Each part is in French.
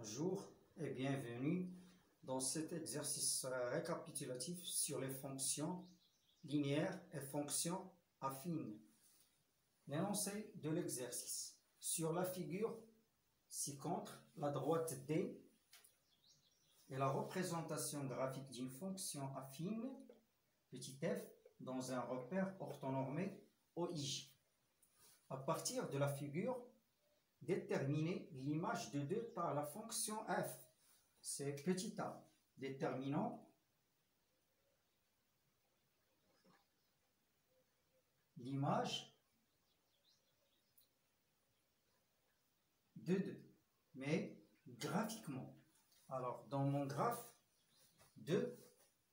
Bonjour et bienvenue dans cet exercice récapitulatif sur les fonctions linéaires et fonctions affines. L'énoncé de l'exercice. Sur la figure ci-contre, la droite D est la représentation graphique d'une fonction affine, petit f, dans un repère orthonormé OIJ. À partir de la figure, déterminer l'image de 2 par la fonction f. C'est petit a. Déterminons l'image de 2, mais graphiquement. Alors, dans mon graphe, 2,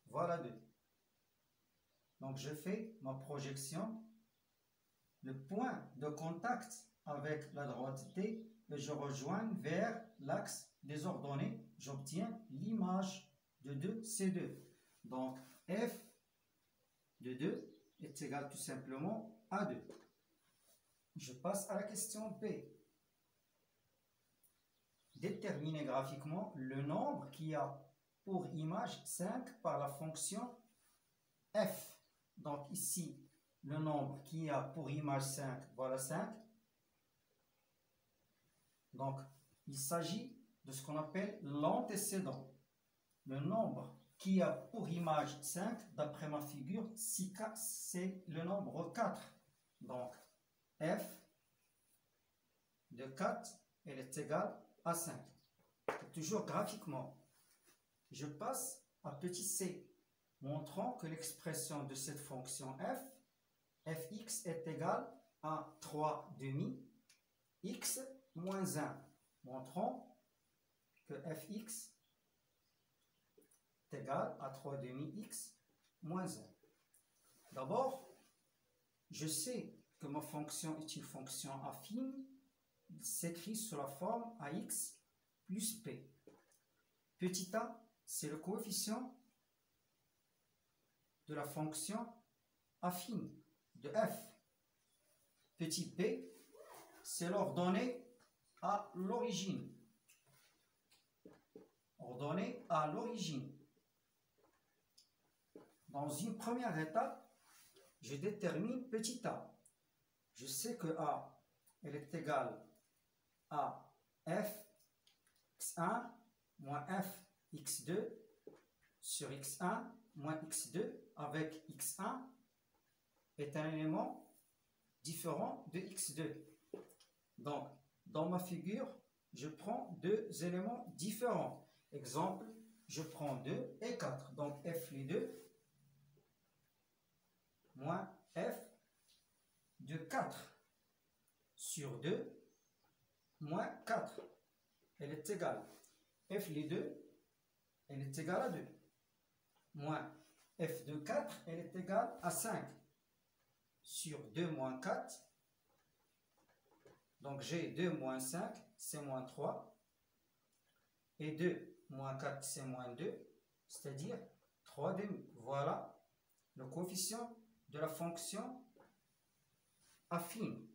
voilà 2. Donc, je fais ma projection, le point de contact avec la droite T, et je rejoins vers l'axe des ordonnées, j'obtiens l'image de 2, C2. Donc, f de 2 est égal tout simplement à 2. Je passe à la question B. Déterminer graphiquement le nombre qui a pour image 5 par la fonction f. Donc ici, le nombre qui a pour image 5, voilà 5. Donc, il s'agit de ce qu'on appelle l'antécédent. Le nombre qui a pour image 5, d'après ma figure, c'est le nombre 4. Donc, f de 4, elle est égale à 5. Toujours graphiquement, je passe à petit c, montrant que l'expression de cette fonction f, fx est égale à 3 demi x moins 1, montrant que fx est égal à 3 demi x moins 1. D'abord, je sais que ma fonction est une fonction affine, il s'écrit sous la forme ax plus p. Petit a, c'est le coefficient de la fonction affine de f. Petit p, c'est l'ordonnée à l'origine. Ordonnée à l'origine. Dans une première étape, je détermine petit a. Je sais que a, elle est égale à f x1 moins f x2 sur x1 moins x2 avec x1 est un élément différent de x2. Donc, dans ma figure, je prends deux éléments différents. Exemple, je prends 2 et 4. Donc, f les 2 moins f de 4 sur 2 moins 4. Elle est égale. F les 2, elle est égale à 2. Moins f de 4, elle est égale à 5. Sur 2 moins 4. Donc j'ai 2 moins 5, c'est moins 3. Et 2 moins 4, c'est moins 2. C'est-à-dire 3 demi. Voilà le coefficient de la fonction affine.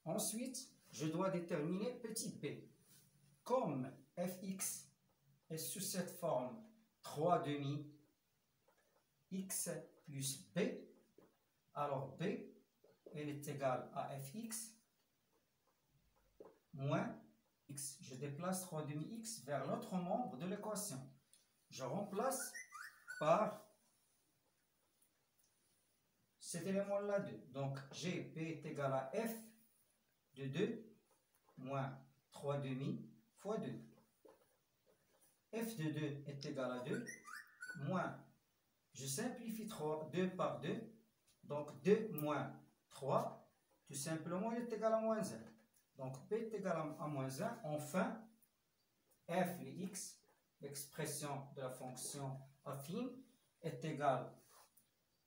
Ensuite, je dois déterminer petit b. Comme fx est sous cette forme 3 demi x plus b, alors b, elle est égale à fx moins x. Je déplace 3 demi x vers l'autre membre de l'équation. Je remplace par cet élément-là 2. Donc, g, b est égal à f de 2 moins 3 demi fois 2. f de 2 est égal à 2 moins, je simplifie 2 par 2, donc 2 moins 3, tout simplement, il est égal à moins 1. Donc, p est égal à moins 1. Enfin, f les x, l'expression de la fonction affine, est égale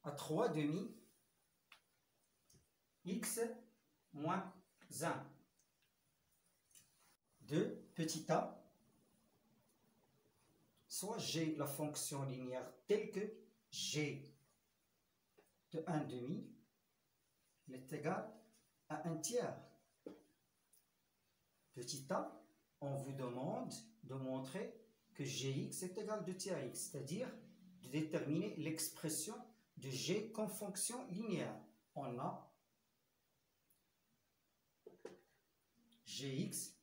à 3 demi x moins 1. 2, petit a, soit j'ai la fonction linéaire telle que g de 1 demi, elle est égale à 1 tiers. Petit a, on vous demande de montrer que Gx est égal à 2 tiers x, c'est-à-dire de déterminer l'expression de G comme fonction linéaire. On a Gx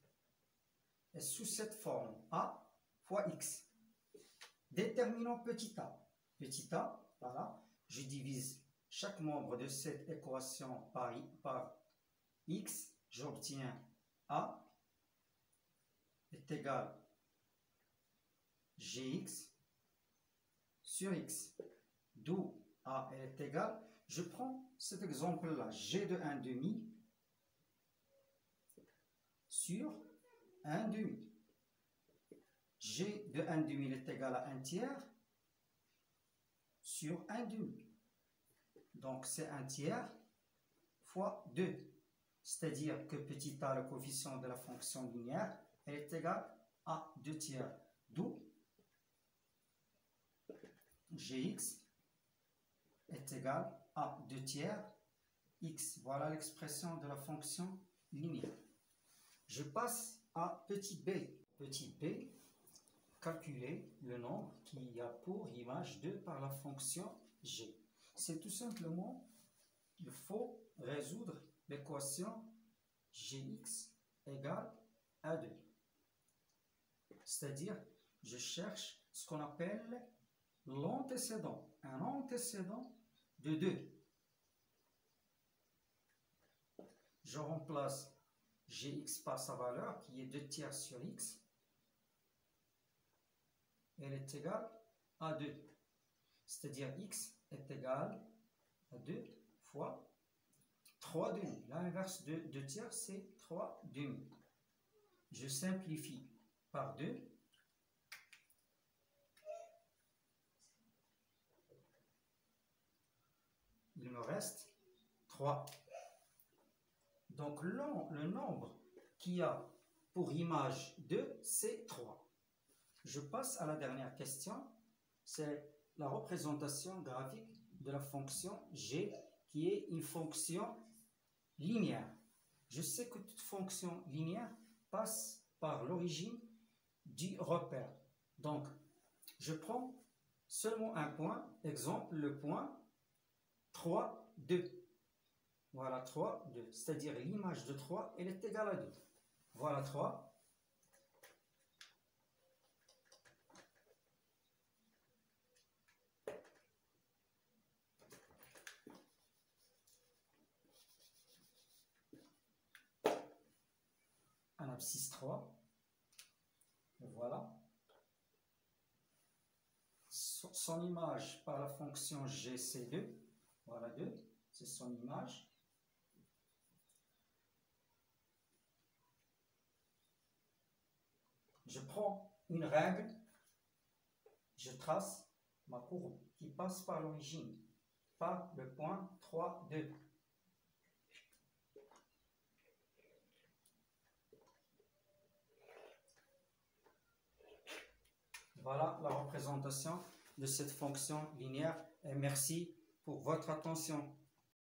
est sous cette forme A fois x. Déterminons petit a. Petit a, voilà, je divise chaque membre de cette équation par x, j'obtiens a est égal à Gx sur x, d'où a est égal, je prends cet exemple-là, G de 1 demi sur 1 demi. G de 1 demi est égal à 1 tiers sur 1 demi. Donc c'est 1 tiers fois 2. C'est-à-dire que petit a, le coefficient de la fonction linéaire, elle est égale à 2 tiers. D'où Gx est égal à 2 tiers x. Voilà l'expression de la fonction linéaire. Je passe à petit b. Petit b, calculer le nombre qui a pour image 2 par la fonction g. C'est tout simplement, il faut résoudre l'équation Gx égale à 2. C'est-à-dire, je cherche ce qu'on appelle l'antécédent. Un antécédent de 2. Je remplace Gx par sa valeur qui est 2 tiers sur x. Elle est égale à 2. C'est-à-dire x est égal à 2 fois 3 demi. L'inverse de 2 tiers, c'est 3 demi. Je simplifie par 2. Il me reste 3. Donc le nombre qui a pour image 2, c'est 3. Je passe à la dernière question. C'est la représentation graphique de la fonction g qui est une fonction linéaire. Je sais que toute fonction linéaire passe par l'origine du repère. Donc, je prends seulement un point, exemple le point 3, 2. Voilà 3, 2. C'est-à-dire l'image de 3, elle est égale à 2. Voilà 3. Un abscisse 3. Voilà. Son image par la fonction g, c'est 2. Voilà 2. C'est son image. Je prends une règle, je trace ma courbe qui passe par l'origine, par le point 3, 2. Voilà la représentation de cette fonction linéaire et merci pour votre attention.